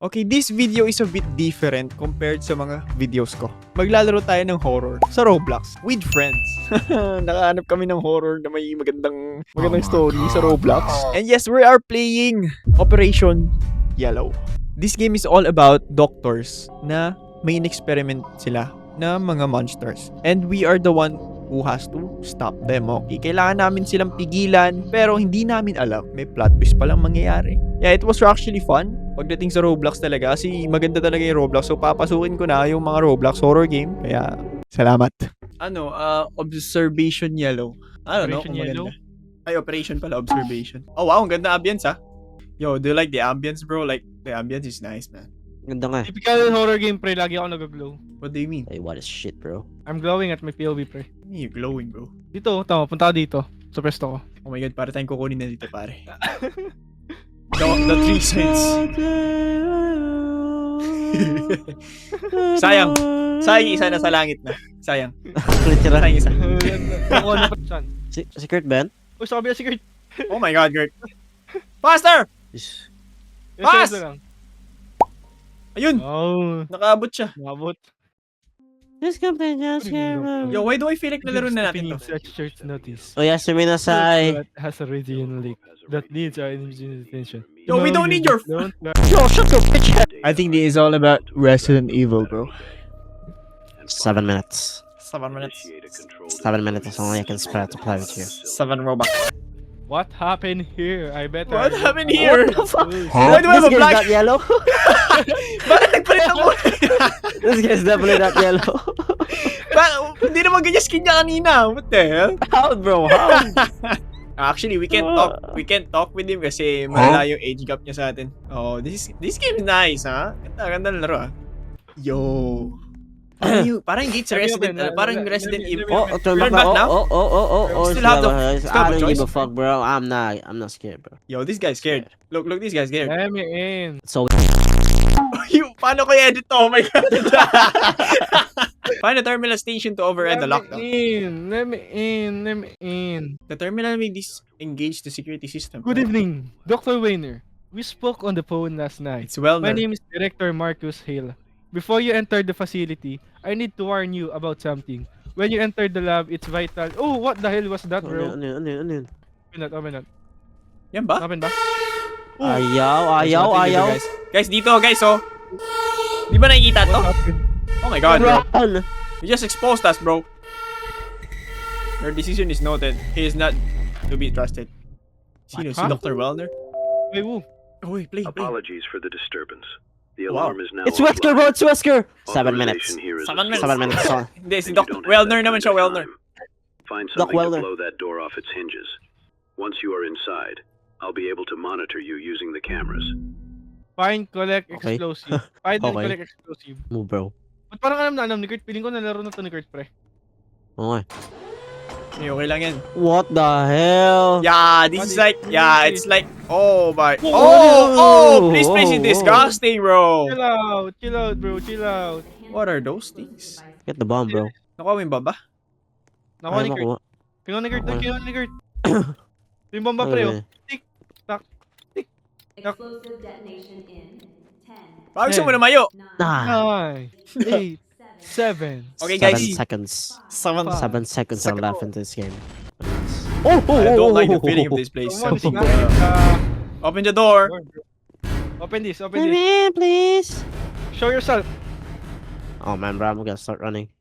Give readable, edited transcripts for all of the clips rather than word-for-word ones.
Okay, this video is a bit different compared sa mga videos ko. Maglalaro tayo ng horror sa Roblox with friends. Nakahanap kami ng horror na may magandang story sa Roblox. And yes, we are playing Operation Yellow. This game is all about doctors na may in-experiment sila na mga monsters. And we are the one who has to stop them, okay? Kailangan namin silang pigilan, pero hindi namin alam. May plot twist palang mangyayari. Yeah, it was actually fun. Pagdating sa Roblox talaga, kasi maganda talaga yung Roblox. So, papasukin ko na yung mga Roblox horror game. Kaya, salamat. Observation Yellow. I don't know kung maganda. Ay, Operation pala, Observation. Oh, wow, ang ganda ambience, ha? Yo, do you like the ambience, bro? Like, the ambience is nice, man. Ganda nga. Typical horror game, pre. Lagi ako nag-glow. What do you mean? Hey, what is shit, bro? I'm glowing at my POV, pre. You're glowing, bro. Dito, tama. Punta ka dito. Sa pwesto ko. Oh my God, para tayong kukunin na dito, pare. The three sides. Sayang. Sayang isa na sa langit na. Sayang. Sayang isa. Ako na pa dyan. Si Kurt Ben? Uy, sa kabila si Kurt. Oh my God, Gert. Faster! Is... Pass! Yes, lang. Ayun! Oh, Nakaabot siya. mabot. Just come to just here. Yo, why do I feel like nalaro na natin to? Search church notice. Oh, Yasumi Nasai. That has a regional leak that needs our immediate attention. Yo, we don't need your... Don't Yo, shut the bitch. I think this is all about Resident Evil, bro. 7 minutes. 7 minutes. 7 minutes is only I can spare to play with you. 7 Robux. What happened here? I better. What happened here? What the fuck? Why do I have a This guy's black... not yellow. Bakit nagpalit ako? This guy's definitely not yellow. Hindi naman ganyan skin niya kanina. What the hell? How, bro? How? Actually, we can't talk. We can't talk with him kasi malala yung age gap niya sa atin. Oh, this game is nice, ha? Ganda ng laro, ha? Yo. Parang gate sa Resident, parang Resident Evil. Oh, turn Turn back back now? now. Oh. Still have the- I still have a don't give a choice? fuck, bro. I'm not scared, bro. Yo, this guy's scared. Look, this guy's scared. Let me in. So Paano ko i-edit to? Oh my God. Find a terminal station to override the lockdown. Let me in. The terminal may disengage the security system. Good evening, Dr. Weiner. We spoke on the phone last night. It's well My known. name is Director Marcus Hale. Before you enter the facility, I need to warn you about something. When you enter the lab, it's vital. Oh, what the hell was that, bro? ano yun? Open that. Yan ba? Open ba? Ayaw. Guys, dito, guys, oh. Di ba nakikita to? What happened? Oh my God, bro. Run! You just exposed us, bro. Your decision is noted. He is not to be trusted. Sino? Si Huh? Dr. Wellner? Wait, woo. Oh, wait, play. Apologies for the disturbance. The Wow. alarm is now It's Wesker, bro. It's Wesker. 7 minutes. Authorization here is 7 minutes. 7 minutes. So, Hindi, si and you Dr. don't have Wellner that naman kind siya, of Wellner. time. Find Doc something Wellner. to blow that door off its hinges. Once you are inside, I'll be able to monitor you using the cameras. Find, collect, Okay. explosive. Find and Okay. collect explosive. move, bro. Ba't parang alam na alam ni Kurt? Piling ko nalaro na to ni Kurt, pre. Okay. Okay lang yan. What the hell? Yeah, this What is is like, this? yeah, it's like, oh my, Oh, this place is oh, disgusting, bro. Chill out, bro. Chill out. What are those things? Get the bomb, bro. Nakuha mo yung baba? Nakuha ni Ayaw Kurt. makuha. Kinuha ni Kurt. Okay. Kinuha ni Kurt. Yung bomba, pre, oh. Explosive detonation in 10, Bakit gusto mo Ten. lumayo? 9, Ah, 9, 8, 7. Okay, 7 guys. seconds. Seven. 7 seconds are Second. left in this game. I don't like the feeling of this place. Come on, So, it's open the door. Open this. Let me in, please. Show yourself. Oh man, bro, I'm gonna start running.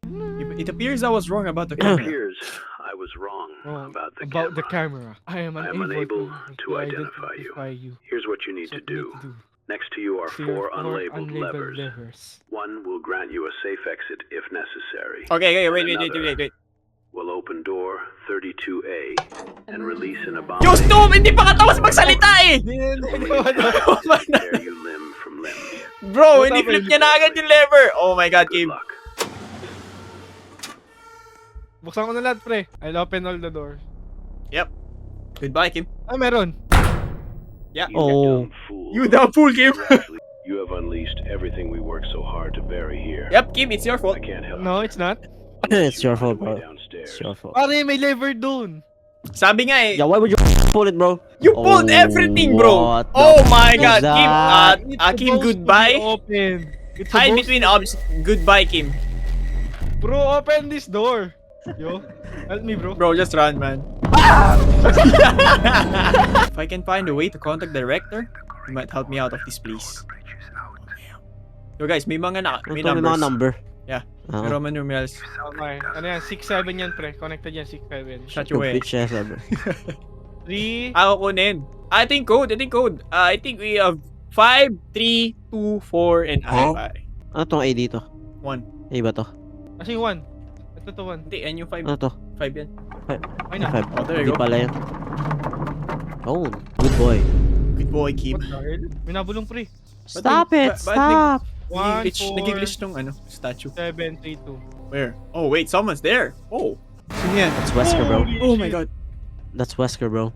It appears I was wrong about the It camera. appears I was wrong about the camera. I am I am unable unable to to identify you. Here's what you need So to do. what you Next to you are So your 4 unlabeled levers. levers. One will grant you a safe exit if necessary. Okay, wait. Will open door 32A and release an Yo, abomination. stop! Hindi pa katapos magsalita eh! Oh my God. Tear you limb from limb. Bro, What hindi happened? flip niya na agad yung lever. Oh my God, Good Kim. luck. Buksan ko na lahat, pre. I'll open all the doors. Goodbye, Kim. Ah, meron. Yeah. You Oh. dumb fool. You the fool, Kim. You have unleashed everything we worked so hard to bury here. Yep, Kim, it's your fault. I can't help No, it's not. It's your fault, Way bro. downstairs. It's your fault. Pare, may lever doon. Sabi nga eh. Yeah, why would you pull it, bro? You pulled Oh, everything, bro. what the Oh my f- god. is Kim, that? It's Kim, supposed to be goodbye. Open. It's Hide supposed between to be- obs. Goodbye, Kim. Bro, open this door. Yo, help me, bro. Bro, just run, man. If I can find a way to contact the director, he might help me out of this place. Yo guys, may mga may Ito may mga numbers. number. Yeah. Ah, May Roman numerals. Okay. Ano yan? 6-7 yan, pre. Connected yan, 6-7. Shut your way. complete siya, sabi. 3. Ako kunin. I think code. I think we have 5, 3, 2, 4, and I. Pare. Ano tong A dito? 1. A ba to? Kasi 1. Ito to 1. Hindi, yan yung 5. Ano to? 5 yan. Ay na. 5. Oh, there you Hindi go. pala yan. Oh, good boy. Good boy, Kim. What the hell? Minabulong, pre. Stop it! Ba't Stop! 1, 4, Nag-glitch tong ano, statue. 7, 3, 2. Where? Oh, wait, someone's there. Oh. Sino yan? That's Wesker, bro. Holy Oh my shit. god. That's Wesker, bro.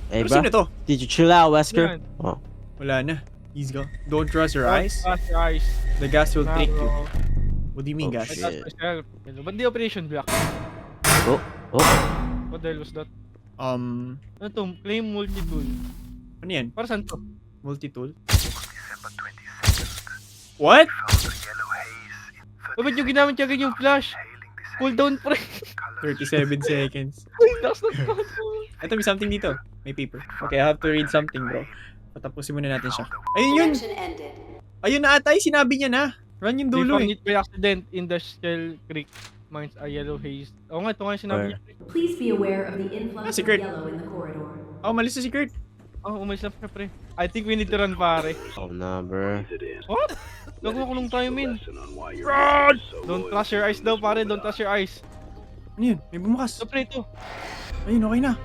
Hey, Pero bro. sino to? Did you chill out, Wesker? Yan. Oh. Wala na. He's gone. Don't trust your eyes. Trust your eyes. The gas will Nah, trick you. bro. What do you mean, Oh, gas? shit. I trust myself. Hello, ba't di operation block? Oh. Oh. What the hell was that? Ano Ano to? Claim multi-tool. yan? Para saan to? Multi-tool? What? Oh, ba't yung ginamit niya agad yung flash? Cooldown, pre. 37 seconds. That's not bad. Ito, may something dito. May paper. Okay, I have to read something, bro. Patapusin muna natin siya. Ayun yun! Connection ended. Ayun na ata, sinabi niya na. Run yung They dulo found eh. it by accident in the Shell Creek. Mines a yellow haze. Oo nga, ito nga yung sinabi niya. pre. Please be aware of the influx of secret. yellow in the corridor. Oh, malis na si Kurt. Oh, umalis na pre. I think we need to run, pare. Oh, nah, bro. It is. What? Nagkukulong tayo, min. Lesson on why your mission is so Don't loyal trust your to eyes daw, those pare. who Don't will trust your eyes. Ano yun? May bumukas. So, pre, ito. Ayun, okay na.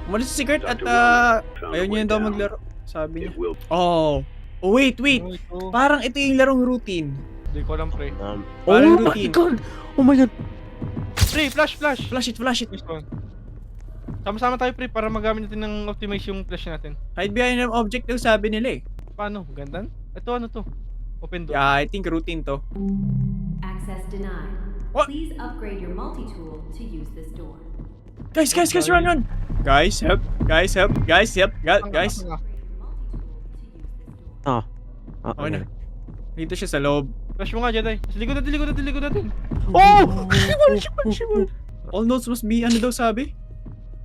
Umalis na si Kurt at ayaw niya daw maglaro. Sabi niya. It will Oh. Oh, wait. Oh, ito. Parang ito yung larong routine. Hindi ko alam, pre. Parang Oh my routine. god! Oh my god! Pre, flash, flash. Flash it, flash it. This one. Sama-sama tayo, pre, para magamit natin ng optimize yung flash natin. Hide behind an object daw sabi nila eh. Paano? Gandan? Ito, ano to? Open door. Yeah, I think routine to. Access denied. What? Please upgrade your multi-tool to use this door. Guys, run! Guys, help! Guys, help! Guys, help! Guys! Tanga. Ah. Ah, Okay na. Dito siya sa loob. Flash mo nga, Jedi. Likod natin. Oh! Shimon! All notes must be, ano daw sabi?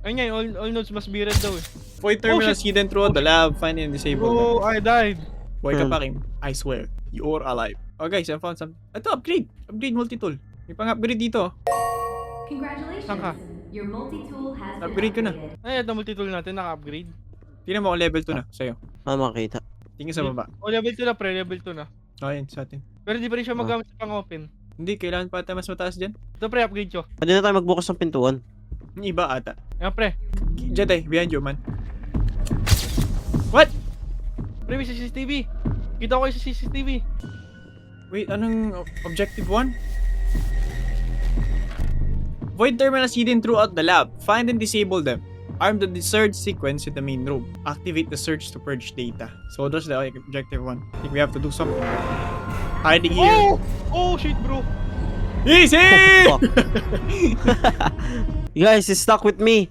Ayun nga, all nodes must be red daw eh. Void terminals hidden throughout the lab, find and disable them. Bro, I died. Boy ka pa, Kim. I swear, you're alive. Oh guys, I found some. Ito, upgrade! Upgrade multi-tool. May pang-upgrade dito. Congratulations. Saan ka? Your multi-tool has been Upgrade ko na. upgraded. Ay, ito multi-tool natin, naka-upgrade. Tingnan mo kung level 2 na, sa'yo. Paano makakita? Tingin sa baba. O, level 2 na, pre, level 2 na. Oh, yun, sa atin. Pero di pa rin siya magamit sa pang-open. Hindi, kailangan pa ata mas mataas dyan. Ito, pre, upgrade ko. Pwede na tayo magbukas ng pintuan. Yung iba ata. Ayan, pre. Jedi, behind you, man. What? Pre, may CCTV. Kita ko kayo sa CCTV. Wait, anong objective 1? Void terminals hidden throughout the lab. Find and disable them. Arm the surge sequence in the main room. Activate the search to purge data. So that's the objective 1. I think we have to do something. Hiding here. Oh, shit, bro. Easy! Fuck. You guys, he's stuck with me.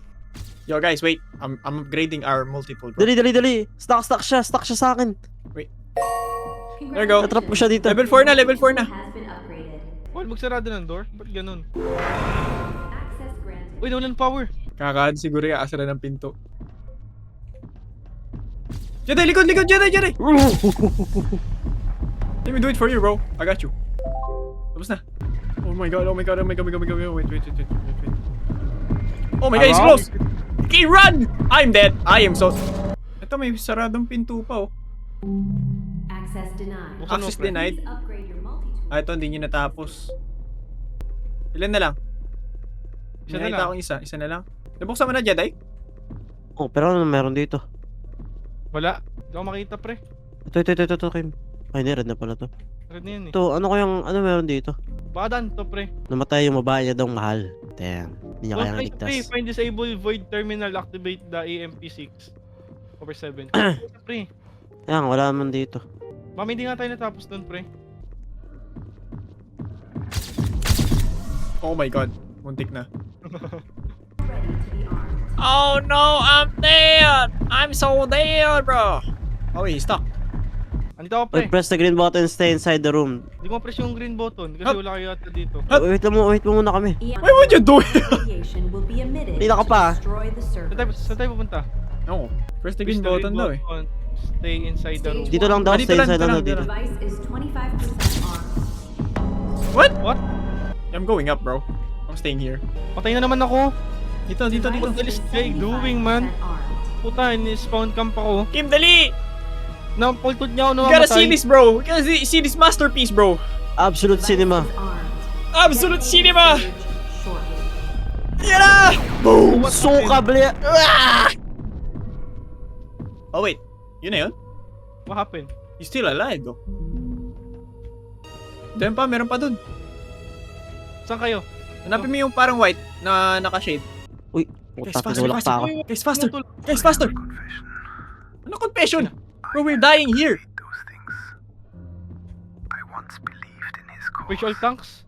Yo guys, wait. I'm upgrading our multiple, bro. Dali. Stuck siya sa akin. There you go. Natrap ko siya dito. Level 4 na, level 4 na. Has been upgraded. Paul, magsarado ng door? Ba't ganun? Access granted. Uy, nawalan power. Kakaan siguro yung asara ng pinto. Jedi, likod! Jedi! Let me do it for you, bro. I got you. Tapos na. Oh my god. Wait. Oh my god, it's close! Okay, run! I'm dead. I am so... Ito, may saradong pinto pa, oh. Access denied. Buksan mo, Access pre. denied. Please upgrade your multi-tool. Ah, ito, hindi nyo natapos. Ilan na lang? Isa na Nakita lang. akong isa. Isa na lang. Nabuksan mo na, Jedi? Oh, pero ano meron dito? Wala. Hindi ako makita, pre. Ito, Kim. Ay, hindi, red na pala to. Red na yan eh. Ito, ano meron dito? Baka daan to, pre. Namatay yung babae niya daw mahal. Damn. Hindi niya Don't kayang try to pre. ligtas. Find disable void terminal. Activate the AMP6/7. Pre. Yan, wala naman dito. Mami, hindi nga tayo natapos doon, pre. Oh my god. Muntik na. Ready to be armed. Oh no, I'm dead! I'm so dead, bro! Oh wait, he's stuck. Andito ako, pre. Wait, press the green button, stay inside the room. Hindi ko press yung green button kasi Hup. wala kayo ata dito. Wait mo muna kami. Why would you do it? Radiation will be emitted Hindi ka to pa. destroy the server. Saan tayo pupunta? No. Press the Press green the button daw eh. button. Stay inside the room. Dito lang daw, Dito stay lang, inside dito ano lang, dito. dito lang. Device is 25% armed. What? What? I'm going up, bro. I'm staying here. Patay na naman ako. Dito. What the is Jay doing, man? 75% armed. Puta, ni-spawn camp ako. Kim, dali! Napultod niya ako You gotta see namamatay. this, bro. You gotta see this masterpiece, bro. Absolute cinema. Device is armed. Absolute cinema! Surge shortly. Yan na! Boom! Suka, blia! Ah! Oh wait, yun na yun? What happened? He's still alive, though. Doon pa, meron pa dun. Saan kayo? Hanapin mo yung parang white na naka-shade. Uy, Guys, puta, faster, tinulak pa ako. Guys, faster! Guys, faster! Ano confession? Bro, we're dying here. Push all tanks?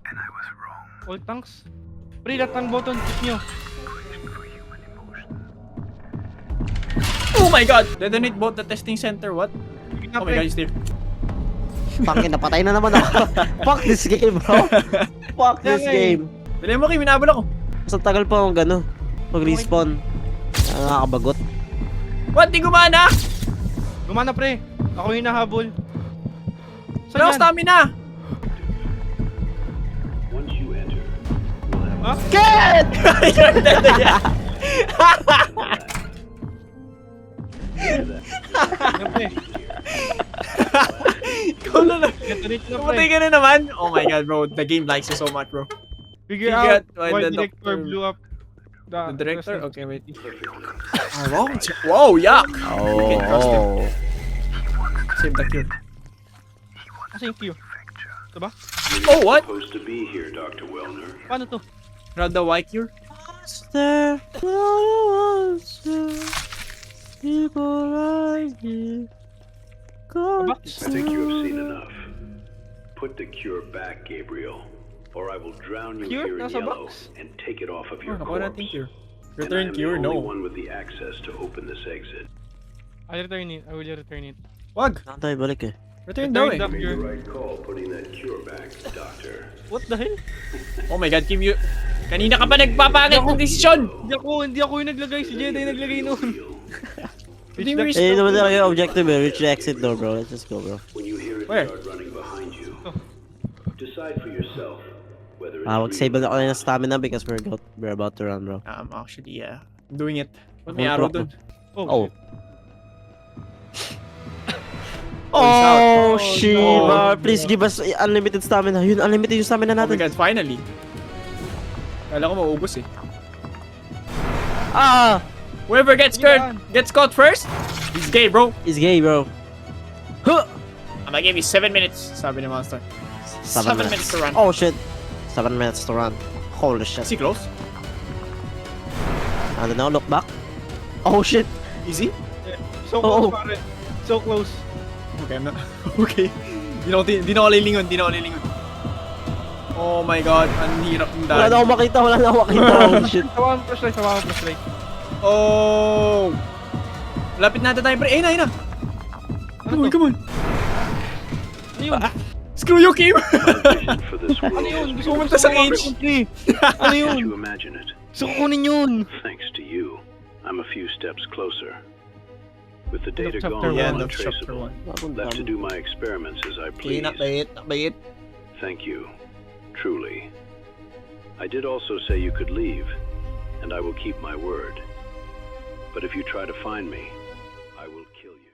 All tanks? Pre, lahat ng button, push nyo. Oh my god! Detonate both the testing center, what? Sige na, Oh my god, pre. he's there. Pangin, napatay na naman ako. Fuck this game, bro. Fuck this game. Dali mo, Kim, minabol ako. Sa tagal pa akong gano. Mag-respawn. Nakakabagot. What? Di gumana? Gumana, pre. Ako yung nahabol. Wala Saan akong yan? stamina! Once you enter, we'll have Ha? Ken! You're dead again. Yan, pre. Ikaw na lang. Detonate na, Pumatay pre. ka na naman. Oh my god, bro. The game likes you so much, bro. Figure Figure out out why why the director doctor- blew up The director? the- Okay, wait. Wrong. Whoa, yuck! Can't trust him. Oh. Save the cure. Kasi yung Q. Ito ba? Oh, what? supposed to be here, Dr. Wellner. Paano to? Grab the Y cure? There people like you. Aba? I think you have seen enough. Put the cure back, Gabriel, or I will drown you Cure? here in Nasa yellow box? and take it off of Oh, your nakuha corpse. natin cure. And I Return am cure? the only No. one with the access to open this exit. I'll return it. I will return it. Wag! Saan tayo balik eh? Return daw eh. Return You made Cure. the right call putting that cure back, Doctor. What the hell? Oh my god, Kim, you... Kanina ka pa nagpapangit ng desisyon! Hindi ako yung naglagay. Si Jedi yung naglagay noon. Hindi mo Eh, yun naman talaga yung objective eh. Reach the exit door, bro. Let's just go, bro. When you hear it Where? start running behind you, Oh. decide for yourself whether it's Mag-save real na ako ng stamina because we're about to run, bro. Actually, yeah. I'm doing it. May arrow dun. Oh. Oh, he's out. Oh, Oh, Shiva. no. Please give us unlimited stamina. Yun, unlimited yung stamina Oh my natin. god, finally. Kala ko maubos eh. Ah! Whoever gets caught first, he's gay, bro. Is gay, bro. Huh! I'm gonna give you 7 minutes, sabi ni Monster. 7 minutes to run. Oh, shit. 7 minutes to run. Holy shit. Is he close? I don't know, look back. Oh, shit. Easy? So Oh. close, pare. So close. Okay, I'm not... Okay. Di na ako lilingon, Oh my god, ang hirap ng Wala na daan. akong makita, Oh, shit. Sawa mo flashlight. Oh! Lapit natin tayo, pre. Ayun na. Ano to? Come on. Ano yun? Screw you, Kim! vision for this world Ano yun? is Gusto ko Pumunta sa sumama cage. yung tree. Ano yun? you imagine it. Gusto ko kunin yun. Thanks to you, I'm a few steps closer. With the data chapter gone one. End of chapter untraceable, 1. left to do my experiments as I please. Nakbait. Thank you, truly. I did also say you could leave, and I will keep my word. But if you try to find me, I will kill you.